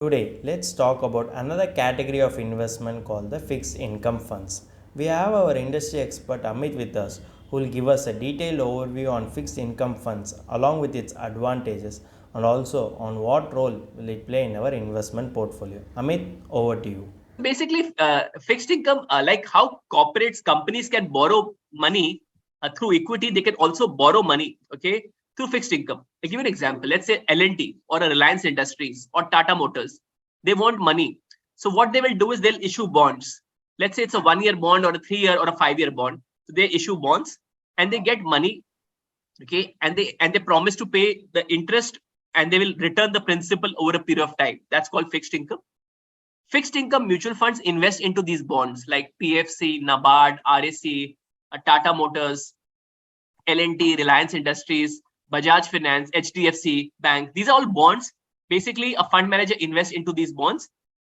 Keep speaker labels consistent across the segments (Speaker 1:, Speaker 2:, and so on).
Speaker 1: Today, let's talk about another category of investment called the fixed income funds. We have our industry expert Amit with us who will give us a detailed overview on fixed income funds along with its advantages and also on what role will it play in our investment portfolio. Amit, over to you.
Speaker 2: Basically, fixed income, like how corporates, companies can borrow money through equity, they can also borrow money, okay, through fixed income. I'll give you an example. Let's say L&T or a Reliance Industries or Tata Motors, they want money. So what they will do is they'll issue bonds. Let's say it's a 1-year bond or a 3-year or a 5-year bond. So they issue bonds and they get money, okay, and they promise to pay the interest and they will return the principal over a period of time. That's called fixed income. Fixed income mutual funds invest into these bonds like PFC, NABARD, RAC, Tata Motors, L&T, Reliance Industries, Bajaj Finance, HDFC Bank. These are all bonds. Basically, a fund manager invests into these bonds.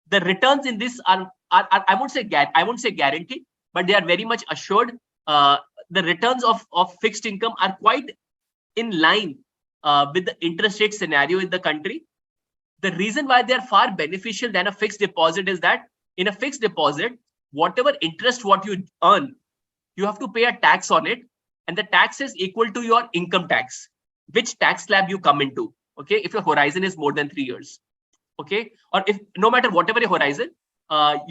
Speaker 2: The returns in this are I won't say guaranteed, but they are very much assured. The returns of fixed income are quite in line with the interest rate scenario in the country. The reason why they are far beneficial than a fixed deposit is that in a fixed deposit, whatever interest what you earn, you have to pay a tax on it, and the tax is equal to your income tax, which tax slab you come into. Okay, if your horizon is more than 3 years, okay, or if no matter whatever your horizon,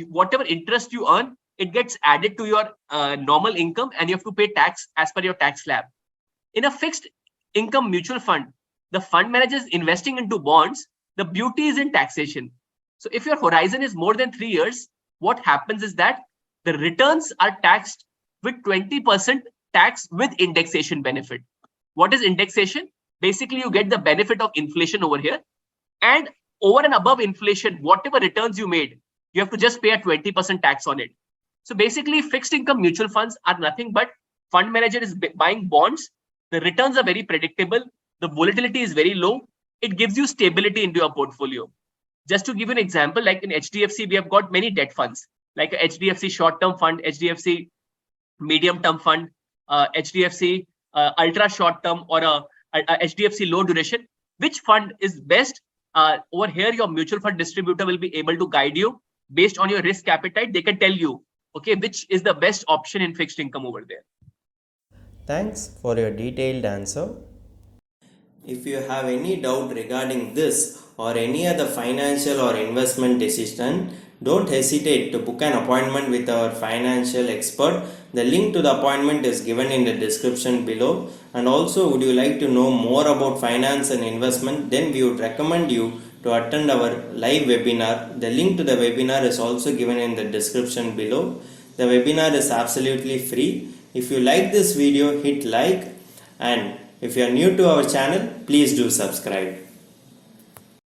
Speaker 2: whatever interest you earn, it gets added to your normal income, and you have to pay tax as per your tax slab. In a fixed income mutual fund, the fund manager is investing into bonds. The beauty is in taxation. So if your horizon is more than 3 years, what happens is that the returns are taxed with 20% tax with indexation benefit. What is indexation? Basically, you get the benefit of inflation over here. And over and above inflation, whatever returns you made, you have to just pay a 20% tax on it. So basically, fixed income mutual funds are nothing but fund manager is buying bonds. The returns are very predictable. The volatility is very low. It gives you stability into your portfolio. Just to give you an example, like in HDFC, we have got many debt funds, like a HDFC short-term fund, HDFC medium-term fund, HDFC ultra short-term, or a HDFC low duration. Which fund is best? Over here, your mutual fund distributor will be able to guide you based on your risk appetite. They can tell you, okay, which is the best option in fixed income over there.
Speaker 1: Thanks for your detailed answer. If you have any doubt regarding this or any other financial or investment decision, don't hesitate to book an appointment with our financial expert. The link to the appointment is given in the description below. And also, would you like to know more about finance and investment? Then we would recommend you to attend our live webinar. The link to the webinar is also given in the description below. The webinar is absolutely free. If you like this video, hit like, and if you are new to our channel, please do subscribe.